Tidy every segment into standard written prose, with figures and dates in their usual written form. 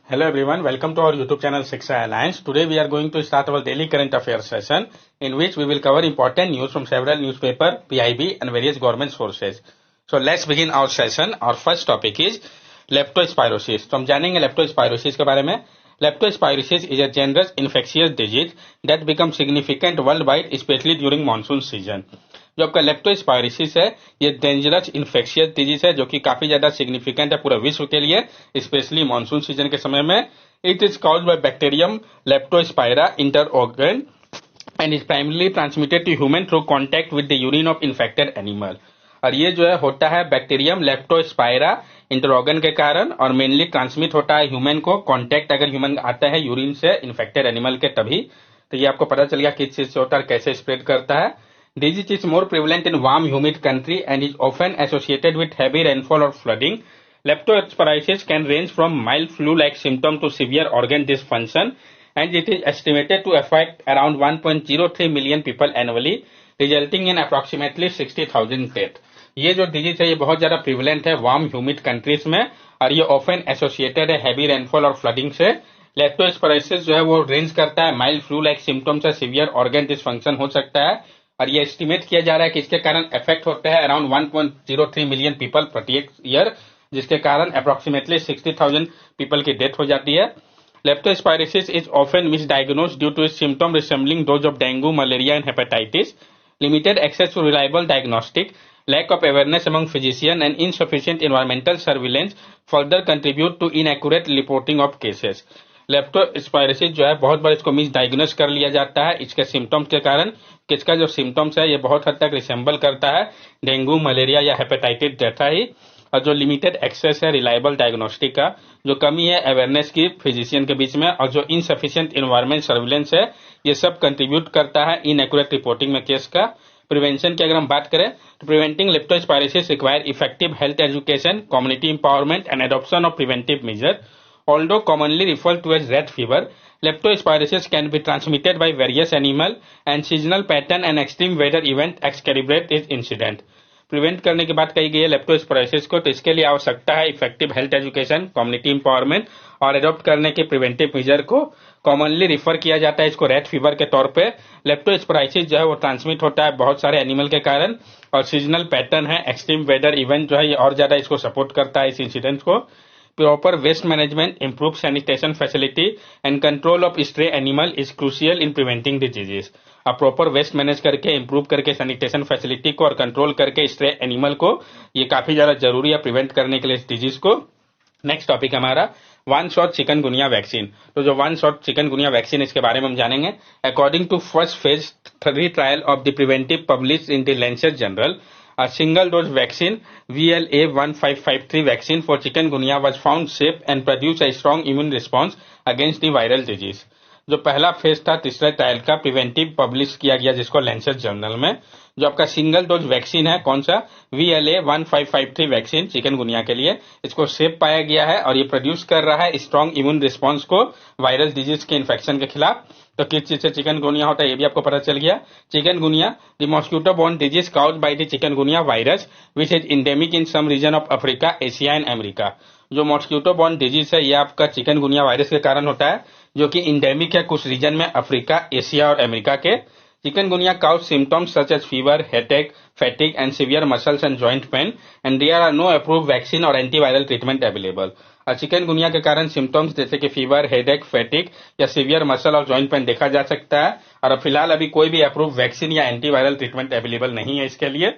Hello everyone, welcome to our YouTube channel Shiksha Alliance. Today we are going to start our daily current affairs session in which we will cover important news from several newspaper, PIB and various government sources. So let's begin our session. Our first topic is leptospirosis. तो हम जानेंगे leptospirosis के बारे में. Leptospirosis is a dangerous infectious disease that becomes significant worldwide, especially during monsoon season. जो आपका leptospirosis है ये डेंजरस इन्फेक्शियस डिजीज है जो कि काफी ज्यादा सिग्निफिकेंट है पूरे विश्व के लिए, स्पेशली मानसून सीजन के समय में. It is caused by bacterium leptospira interrogans and is primarily transmitted to human through contact with the urine of infected animal. और ये जो है होता है बैक्टीरियम लेप्टोस्पाइरा इंटरऑर्गन के कारण और मेनली ट्रांसमिट होता है ह्यूमन को. कॉन्टैक्ट अगर ह्यूमन आता है यूरिन से इन्फेक्टेड एनिमल के तभी. तो ये आपको पता चल गया किस चीज से होता है, कैसे स्प्रेड करता है. Disease is more prevalent in warm, humid country and is often associated with heavy rainfall or flooding. Leptospirosis can range from mild flu-like symptom to severe organ dysfunction, and it is estimated to affect around 1.03 million people annually, resulting in approximately 60,000 deaths. ये जो disease है ये बहुत ज्यादा prevalent है warm humid countries में और ये ऑफन एसोसिएटेड है हैवी रेनफॉल और फ्लडिंग से. लेप्टोस्पायरोसिस जो है वो रेंज करता है माइल्ड फ्लू लाइक सिम्टम्स से सीवियर ऑर्गन डिसफंक्शन हो सकता है और ये एस्टिमेट किया जा रहा है कि इसके कारण इफेक्ट होते हैं अराउंड 1.03 मिलियन पीपल प्रत्येक ईयर, जिसके कारण अप्रोक्सीमेटली 60,000 पीपल की डेथ हो जाती है. Leptospirosis is often misdiagnosed due to symptom resembling those of dengue, malaria and hepatitis. Limited access to reliable diagnostic, lack of awareness among physicians and insufficient environmental surveillance further contribute to inaccurate reporting of cases. Leptospirosis जो है बहुत बार इसको miss diagnose कर लिया जाता है इसके symptoms के कारण. किसका जो सिम्टम्स है ये बहुत हद तक रिसेंबल करता है डेंगू, मलेरिया या हेपेटाइटिस जैसा ही. और जो लिमिटेड एक्सेस है रिलायबल डायग्नोस्टिक का, जो कमी है अवेयरनेस की फिजिशियन के बीच में और जो इनसफिशिएंट एनवायरमेंट सर्विलेंस है ये सब कंट्रीब्यूट करता है इनएक्यूरेट रिपोर्टिंग में केस का. प्रिवेंशन की अगर हम बात करें तो preventing leptospirosis require effective health education, community empowerment and adoption of preventive measure. Although commonly referred to as rat fever, leptospirosis can be transmitted by various animal and seasonal pattern and extreme weather event exacerbate its incident. Prevent करने की बात कही गई है leptospirosis को, तो इसके लिए आवश्यकता है effective health education, community empowerment और एडॉप्ट करने के प्रिवेंटिव मेजर को. कॉमनली रिफर किया जाता है इसको रैट फीवर के तौर पे. लेप्टोस्पायरोसिस जो है वो ट्रांसमिट होता है बहुत सारे एनिमल के कारण और सीजनल पैटर्न है, एक्सट्रीम वेदर इवेंट जो है ये और ज्यादा इसको सपोर्ट करता है इस इंसिडेंट को. Proper waste management, improved sanitation facility and control of stray animal is crucial in preventing the disease. अब प्रॉपर वेस्ट मैनेज करके इम्प्रूव करके सैनिटेशन फैसिलिटी को और कंट्रोल करके स्ट्रे एनिमल को ये काफी ज्यादा जरूरी है प्रिवेंट करने के लिए इस डिजीज को. नेक्स्ट टॉपिक हमारा वन शॉट चिकनगुनिया वैक्सीन. तो जो वन शॉट चिकनगुनिया वैक्सीन इसके बारे में हम जानेंगे. According to first phase 3 trial of the preventive publish in the Lancet journal, a single dose vaccine VLA1553 vaccine for chikungunya was found safe and produced a strong immune response against the viral disease. जो पहला phase था तीसरे trial का preventive publish किया गया जिसको Lancet journal में, जो आपका सिंगल डोज वैक्सीन है कौन सा VLA1553 वैक्सीन चिकनगुनिया के लिए, इसको सेफ पाया गया है और ये प्रोड्यूस कर रहा है स्ट्रॉन्ग इम्यून रिस्पॉन्स को वायरल डिजीज के इन्फेक्शन के खिलाफ. तो किस चीज से चिकनगुनिया होता है ये भी आपको पता चल गया. Chikungunya the mosquito borne disease caused by the chikungunya virus which is endemic in some region of Africa, Asia and America. जो मॉस्किटो बोर्न डिजीज है ये आपका चिकनगुनिया वायरस के कारण होता है जो कि इंडेमिक है कुछ रीजन में अफ्रीका, एशिया और अमेरिका के. Chikungunya cause symptoms such as fever, headache, fatigue and severe muscles and joint pain and there are no approved vaccine or antiviral treatment available. Chikungunya के कारण सिम्टम्स जैसे कि fever, headache, फैटिक या severe muscle और joint pain देखा जा सकता है और फिलहाल अभी कोई भी अप्रूव वैक्सीन या एंटीवायरल ट्रीटमेंट अवेलेबल नहीं है इसके लिए.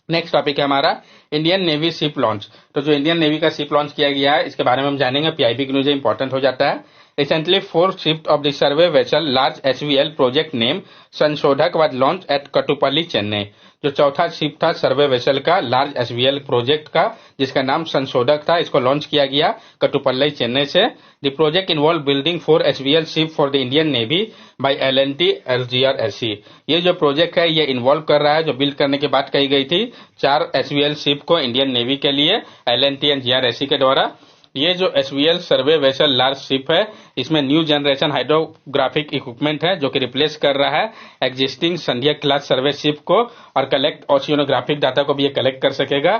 नेक्स्ट टॉपिक है हमारा इंडियन नेवी शिप लॉन्च. तो जो इंडियन नेवी का शिप लॉन्च किया गया है इसके बारे में हम जानेंगे. पीआईबी की न्यूज इंपॉर्टेंट हो जाता है. Recently, 4th ship of the survey vessel large SVL project name संशोधक was launched at Kattupalli, Chennai. जो चौथा शिप था सर्वे वेसल का लार्ज एसवीएल प्रोजेक्ट का जिसका नाम संशोधक था, इसको लॉन्च किया गया कटुपल्ली, चेन्नई से. The project involve building 4 SVL ship for the Indian navy by LNT LGRSC. ये जो प्रोजेक्ट है ये इन्वॉल्व कर रहा है, जो बिल्ड करने की बात कही गई थी 4 एसवीएल शिप को इंडियन नेवी के लिए एलएनटी एंड जीआरएससी के द्वारा. ये जो एसवीएल सर्वे वेसल लार्ज शिप है इसमें न्यू जनरेशन हाइड्रोग्राफिक इक्विपमेंट है जो कि रिप्लेस कर रहा है एग्जिस्टिंग संध्या क्लास सर्वे शिप को और कलेक्ट ओशियोनोग्राफिक डाटा को भी ये कलेक्ट कर सकेगा.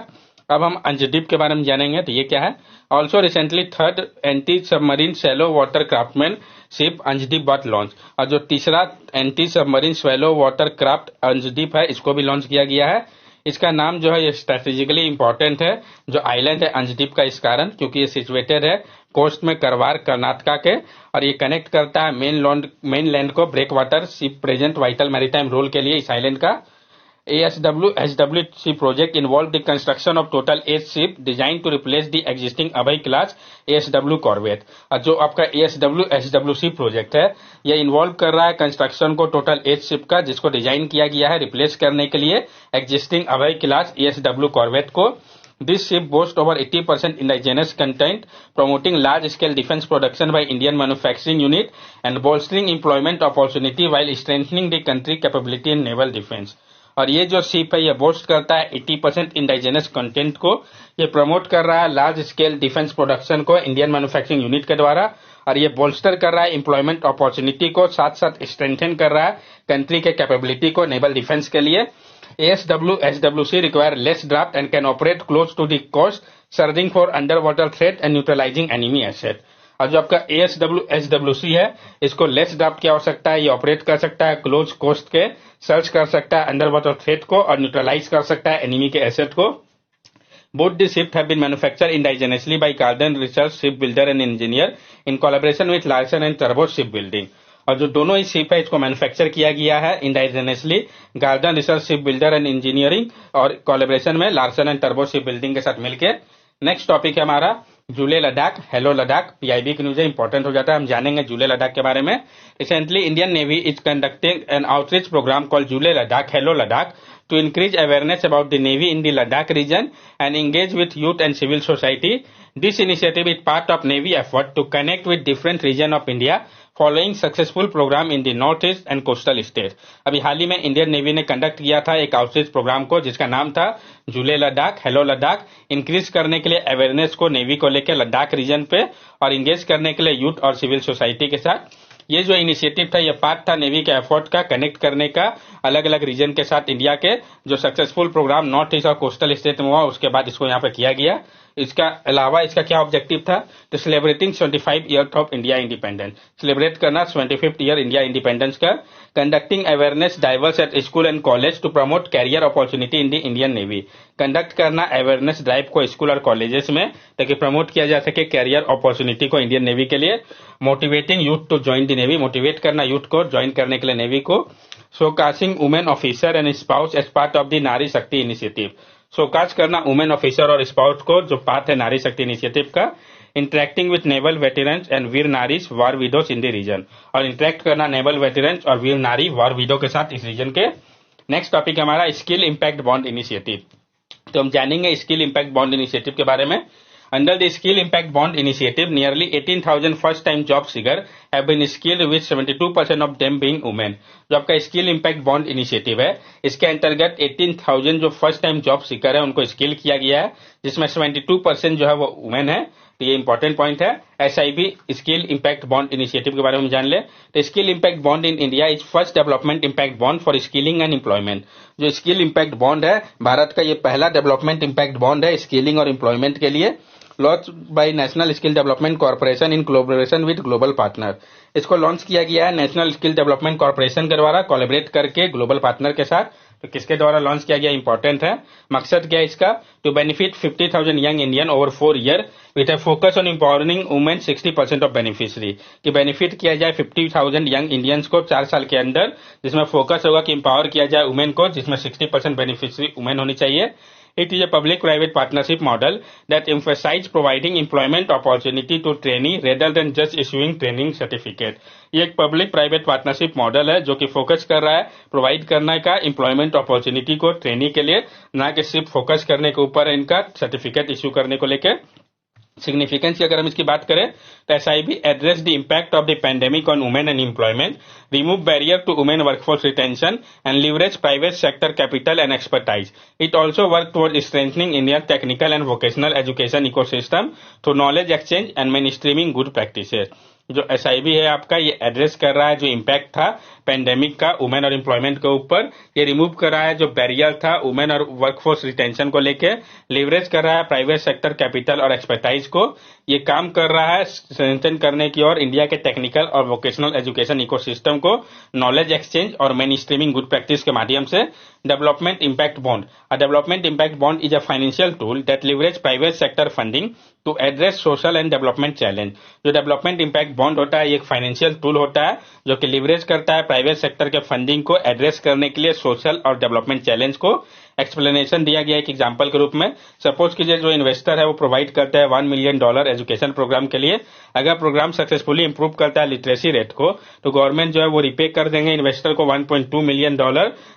अब हम अंजदीप के बारे में जानेंगे, तो ये क्या है। Also recently third anti submarine shallow water craft man ship Anjadip boat launch, और जो तीसरा anti submarine shallow water craft Anjadip है, इसको भी लॉन्च किया गया है। इसका नाम जो है ये स्ट्रेटेजिकली इंपॉर्टेंट है, जो आइलैंड है अंजदीप का, इस कारण क्योंकि ये सिचुएटेड है कोस्ट में करवार कर्नाटका के, और ये कनेक्ट करता है मेन लैंड को breakwater ship present vital maritime role के लिए इस आइलैंड का। ASWHWC project involved the construction of total 8 ships designed to replace the existing Abhay class ASW Corvette। और जो आपका ASWHWC प्रोजेक्ट है, ये इन्वॉल्व कर रहा है कंस्ट्रक्शन को टोटल 8 शिप का, जिसको डिजाइन किया गया है रिप्लेस करने के लिए एग्जिस्टिंग अभय क्लास ASW Corvette को। This ship boasts over 80% indigenous content, promoting large-scale defense production by Indian manufacturing unit and bolstering employment opportunity while strengthening the country capability in naval defense। और ये जो ship है ये boast करता है 80% इंडाइजेनस content को, ये प्रमोट कर रहा है लार्ज स्केल डिफेंस प्रोडक्शन को इंडियन मैन्युफैक्चरिंग यूनिट के द्वारा, और ये बोल्स्टर कर रहा है एम्प्लॉयमेंट अपॉर्चुनिटी को, साथ साथ स्ट्रेंथन कर रहा है कंट्री के कैपेबिलिटी को नेवल डिफेंस के लिए। ASWHWC require less draft and can operate close to the coast, surging for underwater threat and neutralizing enemy asset। और जो आपका ASWHWC है, इसको लेस ड्राफ्ट की आवश्यकता है, ये ऑपरेट कर सकता है क्लोज कोस्ट के, सर्च कर सकता है अंडर वाटर थ्रेट को, और न्यूट्रलाइज कर सकता है एनिमी के एसेट को। Both the ship have been manufactured indigenously by Garden Research Ship Builder and Engineer in collaboration with Larsen and टर्बो शिप बिल्डिंग। और जो दोनों ही शिप है इसको मैन्युफैक्चर किया गया है indigenously Garden Research Ship Builder and Engineering और कोलैबोरेशन में लार्सन एंड टर्बो शिप बिल्डिंग के साथ मिलकर। नेक्स्ट टॉपिक है हमारा जूले लद्दाख, हेलो लद्दाख। पीआईबी की न्यूज इंपॉर्टेंट हो जाता है, हम जानेंगे जूले लद्दाख के बारे में। Recently Indian navy is conducting an outreach programme called Julley Ladakh, hello Ladakh to increase awareness about the Navy in the Ladakh region and engage with youth and civil society. This initiative is part of Navy effort to connect with different regions of India following successful program in the Northeast and coastal states। अभी हाल ही में Indian navy ने conduct किया था एक outreach programme को, जिसका नाम था जूले लद्दाख, हेलो लद्दाख। इंक्रीज करने के लिए अवेयरनेस को नेवी को लेकर लद्दाख रीजन पे, और इंगेज करने के लिए यूथ और सिविल सोसाइटी के साथ। ये जो इनिशिएटिव था ये पार्ट था नेवी के एफर्ट का कनेक्ट करने का अलग अलग रीजन के साथ इंडिया के। जो सक्सेसफुल प्रोग्राम नॉर्थ ईस्ट और कोस्टल स्टेट में हुआ, उसके बाद इसको यहाँ पे किया गया। इसका अलावा इसका क्या ऑब्जेक्टिव था, तो celebrating 25 year of India independence, celebrate करना 25th ईयर इंडिया इंडिपेंडेंस का। Conducting awareness drives at school and college to promote career opportunity in the Indian navy. Conduct करना अवेयरनेस ड्राइव को स्कूल और कॉलेजेस में, ताकि promote किया जा सके कैरियर अपॉर्चुनिटी को इंडियन नेवी के लिए। Motivating youth to join the navy, motivate करना यूथ को ज्वाइन करने के लिए नेवी को। शोकासिंग women officer and spouse as part of the Nari Shakti initiative, showcase करना वुमेन ऑफिसर और स्पाउस को जो पार्ट है नारी शक्ति इनिशिएटिव का। Interacting with naval veterans and वीर नारीज war widows in the region, और इंटरेक्ट करना नेवल वेटरन्स और वीर नारी वार विडो के साथ इस रीजन के। नेक्स्ट टॉपिक हमारा स्किल इम्पैक्ट बॉन्ड इनिशिएटिव। तो हम जानेंगे स्किल इम्पैक्ट बॉन्ड इनिशिएटिव के बारे में। Under the Skill Impact Bond Initiative, nearly 18,000 first-time job seekers have been skilled, with 72% of them being women। जो आपका स्किल इम्पैक्ट बॉन्ड इनिशिएटिव है, इसके अंतर्गत 18,000 जो फर्स्ट टाइम जॉब सीकर है उनको स्किल किया गया है, जिसमें 72% जो है वो वुमेन है। तो ये इंपॉर्टेंट पॉइंट है। SIB skill impact bond initiative के बारे में जान ले। तो skill impact bond in India is first development impact bond for skilling and employment. जो स्किल इम्पैक्ट बॉन्ड है भारत का ये पहला डेवलपमेंट इम्पैक्ट बॉन्ड है स्किलिंग और एम्प्लॉयमेंट के लिए। Launch by national skill development corporation in collaboration with global partner. इसको लॉन्च किया गया है नेशनल स्किल डेवलपमेंट कॉर्पोरेशन के द्वारा कोलैबोरेट करके ग्लोबल पार्टनर के साथ। तो किसके द्वारा लॉन्च किया गया, इंपॉर्टेंट है। मकसद क्या है इसका, to benefit 50,000 young Indian over 4 year with a focus on empowering women 60% of beneficiary. कि बेनिफिट किया जाए 50,000 यंग इंडियंस को 4 साल के अंदर, जिसमें फोकस होगा कि एम्पावर किया जाए वुमेन को, जिसमें 60% बेनिफिशियरी वुमेन होनी चाहिए। It is a public-private partnership model that emphasizes providing employment opportunity to trainee rather than just issuing training certificate। ये एक पब्लिक प्राइवेट पार्टनरशिप मॉडल है जो कि फोकस कर रहा है प्रोवाइड करने का एम्प्लॉयमेंट अपॉर्चुनिटी को ट्रेनी के लिए, ना कि सिर्फ फोकस करने के ऊपर इनका सर्टिफिकेट इश्यू करने को लेकर। सिग्निफिकेंस की अगर हम इसकी बात करें तो SIB address the impact of the pandemic on women and employment, remove barrier to women workforce retention and leverage private sector capital and expertise. It also work toward strengthening Indian technical and vocational education ecosystem through knowledge exchange and mainstreaming good practices. जो SIB है आपका, ये address कर रहा है जो impact था pandemic का वुमेन और एम्प्लॉयमेंट के ऊपर। ये रिमूव कर रहा है जो बैरियर था वुमेन और वर्कफोर्स रिटेंशन को लेके, लिवरेज कर रहा है प्राइवेट सेक्टर कैपिटल और एक्सपर्टाइज को। ये काम कर रहा है स्ट्रेंथन करने की और इंडिया के टेक्निकल और वोकेशनल एजुकेशन इकोसिस्टम को नॉलेज एक्सचेंज और मेन स्ट्रीमिंग गुड प्रैक्टिस के माध्यम से। Development impact bond, a development impact bond is a financial tool that leverage private sector funding to address social and development challenge. जो development impact bond होता है, ये एक financial tool होता है जो कि लिवरेज करता है प्राइवेट सेक्टर के फंडिंग को एड्रेस करने के लिए सोशल और डेवलपमेंट चैलेंज को। एक्सप्लेनेशन दिया गया एक एग्जांपल के रूप में। सपोज कीजिए जो इन्वेस्टर है वो प्रोवाइड करता है $1 मिलियन एजुकेशन प्रोग्राम के लिए। अगर प्रोग्राम सक्सेसफुली इंप्रूव करता है लिटरेसी रेट को, तो गवर्नमेंट जो है वो रिपे कर देंगे इन्वेस्टर को $1.2 मिलियन,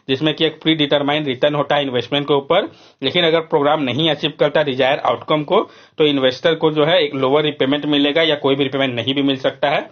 जिसमें कि एक प्री डिटरमाइंड रिटर्न होता है इन्वेस्टमेंट के ऊपर। लेकिन अगर प्रोग्राम नहीं अचीव करता डिजायर आउटकम को, तो इन्वेस्टर को जो है एक लोअर रिपेमेंट मिलेगा या कोई भी रिपेमेंट नहीं भी मिल सकता है।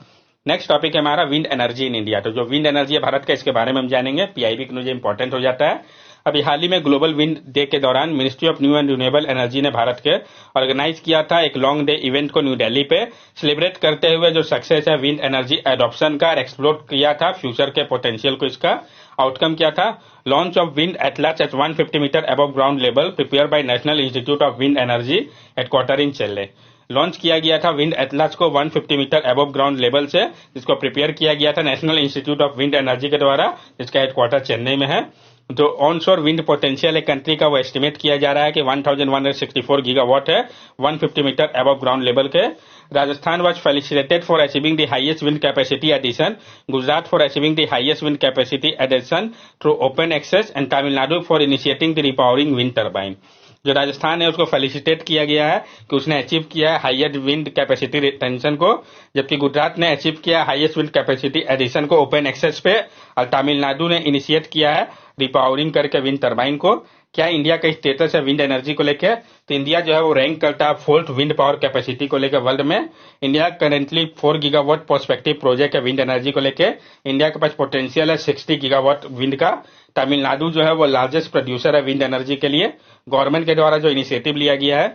नेक्स्ट टॉपिक है हमारा विंड एनर्जी इन इंडिया। तो जो विंड एनर्जी है भारत का, इसके बारे में हम जानेंगे। PIB के लिए इंपॉर्टेंट हो जाता है। अभी हाल ही में ग्लोबल विंड डे के दौरान ministry of new and renewable energy ने भारत के ऑर्गेनाइज किया था एक लॉन्ग डे इवेंट को न्यू दिल्ली पे, सेलिब्रेट करते हुए जो सक्सेस है विंड एनर्जी एडॉप्शन का और एक्सप्लोर किया था फ्यूचर के पोटेंशियल को। इसका आउटकम क्या था? Launch of wind atlas at 150 meter above ground level prepare by national institute of wind energy headquarter in Chennai. Launch किया गया था विंड एटलास को 150 मीटर अबव ग्राउंड लेवल से, जिसको प्रिपेयर किया गया था national institute of wind energy के द्वारा, जिसका हेडक्वार्टर चेन्नई में है। जो ऑनशोर विंड पोटेंशियल है कंट्री का, वो एस्टिमेट किया जा रहा है कि 1164 गीगावाट है 150 मीटर अबव ग्राउंड लेवल के। Rajasthan was felicitated for achieving the highest wind capacity addition, Gujarat for achieving the highest wind capacity addition through open access, and Tamil Nadu for initiating the repowering wind turbine. जो राजस्थान है उसको felicitate किया गया है कि उसने achieve किया है हाईएस्ट विंड कैपेसिटी रिटेंशन को, जबकि गुजरात ने अचीव किया हाईएस्ट विंड कैपेसिटी एडिशन को ओपन एक्सेस पे, और तमिलनाडु ने इनिशिएट किया है रिपावरिंग करके विंड टर्बाइन को। क्या इंडिया का स्टेटस है विंड एनर्जी को लेकर? तो इंडिया जो है वो रैंक करता है 4th विंड पावर कैपेसिटी को लेकर वर्ल्ड में। India currently 4 gigawatt perspective project है विंड एनर्जी को लेकर। इंडिया के पास पोटेंशियल है 60 गीगावाट विंड का। तमिलनाडु जो है वो लार्जेस्ट प्रोड्यूसर है विंड एनर्जी के लिए। गवर्नमेंट के द्वारा जो इनिशिएटिव लिया गया है,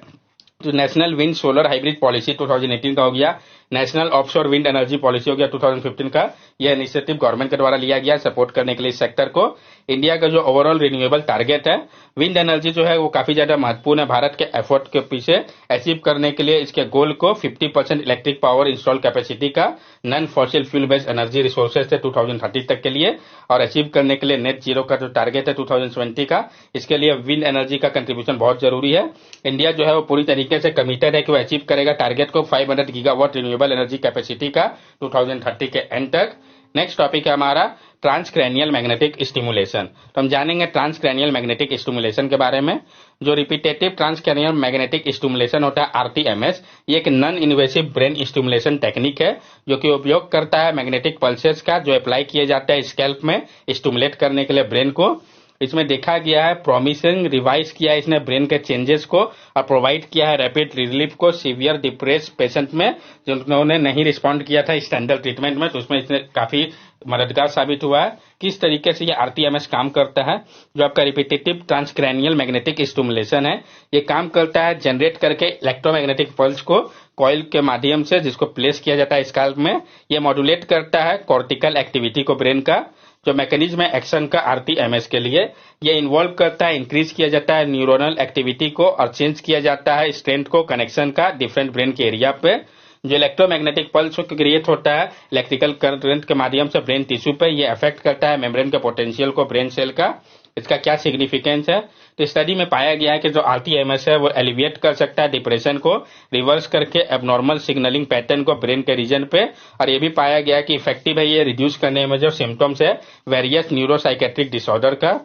जो national wind solar hybrid policy 2018 का हो गया, national offshore wind energy policy हो गया 2015 का, यह इनिशिएटिव गवर्नमेंट के द्वारा लिया गया सपोर्ट करने के लिए इस सेक्टर को। इंडिया का जो ओवरऑल रिन्यूएबल टारगेट है, विंड एनर्जी जो है वो काफी ज्यादा महत्वपूर्ण है भारत के एफर्ट के पीछे अचीव करने के लिए। इसके गोल को 50% इलेक्ट्रिक पावर इंस्टॉल कैपेसिटी का non fossil fuel based energy resources से 2030 तक के लिए, और अचीव करने के लिए नेट जीरो का जो टारगेट है 2020 का, इसके लिए विंड एनर्जी का कंट्रीब्यूशन बहुत जरूरी है। इंडिया जो है वो पूरी तरीके से कमिटेड है कि वो अचीव करेगा टारगेट को 500 गीगावाट रिन्यूएबल एनर्जी कैपेसिटी का 2030 के एंड तक। नेक्स्ट टॉपिक है हमारा ट्रांसक्रैनियल मैग्नेटिक स्टिमुलेशन। तो हम जानेंगे ट्रांसक्रैनियल मैग्नेटिक स्टिमुलेशन के बारे में। जो रिपीटेटिव ट्रांसक्रैनियल मैग्नेटिक स्टिमुलेशन होता है RTMS, ये एक non invasive brain stimulation technique है जो कि उपयोग करता है मैग्नेटिक पल्सेस का, जो अप्लाई किए जाते हैं स्कैल्प में स्टिमुलेट करने के लिए ब्रेन को। इसमें देखा गया है प्रॉमिसिंग रिवाइज किया है इसने ब्रेन के चेंजेस को, और प्रोवाइड किया है रैपिड रिलीफ को सीवियर डिप्रेस पेशेंट में जिन्होंने नहीं रिस्पॉन्ड किया था स्टैंडर्ड ट्रीटमेंट में। तो उसमें इसने काफी मददगार साबित हुआ है। किस तरीके से ये RTMS काम करता है? जो आपका रिपीटेटिव ट्रांसक्रैनियल मैग्नेटिक स्टिमुलेशन है, ये काम करता है जनरेट करके इलेक्ट्रोमैग्नेटिक पल्स को कॉइल के माध्यम से, जिसको प्लेस किया जाता है स्कैल्प में। ये मॉड्यूलेट करता है कॉर्टिकल एक्टिविटी को ब्रेन का। जो मैकेनिज्म है एक्शन का RTMS के लिए, ये इन्वॉल्व करता है इंक्रीज किया जाता है न्यूरोनल एक्टिविटी को, और चेंज किया जाता है स्ट्रेंथ को कनेक्शन का डिफरेंट ब्रेन के एरिया पे। जो इलेक्ट्रोमैग्नेटिक पल्स क्रिएट होता है इलेक्ट्रिकल करंट के माध्यम से ब्रेन टिश्यू पे, ये अफेक्ट करता है मेम्ब्रेन के पोटेंशियल को ब्रेन सेल का। इसका क्या सिग्निफिकेंस है? तो स्टडी में पाया गया है कि जो RTMS है वो एलिविएट कर सकता है डिप्रेशन को, रिवर्स करके एबनॉर्मल सिग्नलिंग पैटर्न को ब्रेन के रीजन पे, और ये भी पाया गया कि इफेक्टिव है ये रिड्यूस करने में जो सिम्टम्स है वेरियस न्यूरोसाइकेट्रिक डिसऑर्डर का।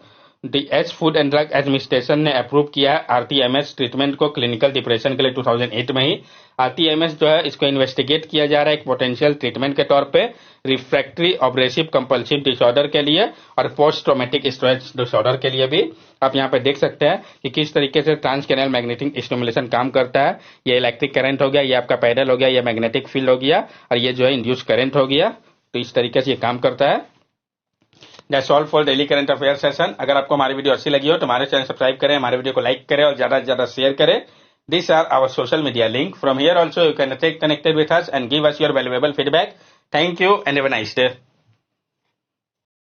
DH food and drug administration ने अप्रूव किया है RTMS ट्रीटमेंट को क्लिनिकल डिप्रेशन के लिए 2008 में ही। RTMS जो है इसको इन्वेस्टिगेट किया जा रहा है एक पोटेंशियल ट्रीटमेंट के तौर पे रिफ्रैक्टरी ऑब्रेसिव कंपल्सिव डिसऑर्डर के लिए और पोस्ट ट्रॉमेटिक स्ट्रेस डिसऑर्डर के लिए भी। आप यहाँ पे देख सकते हैं कि किस तरीके से ट्रांसक्रैनियल मैग्नेटिक स्टिमुलेशन काम करता है। ये इलेक्ट्रिक करंट हो गया, ये आपका पैडल हो गया, ये मैग्नेटिक फील्ड हो गया, और ये जो है इंड्यूस करंट हो गया। तो इस तरीके से ये काम करता है। That's all for daily current affair session. अगर आपको हमारी वीडियो अच्छी लगी हो तो हमारे चैनल सब्सक्राइब करें, हमारे वीडियो को लाइक करें और ज्यादा से ज्यादा शेयर करें। These are our social media link. From here also you can stay connected with us and give us your valuable feedback. Thank you and have a nice day.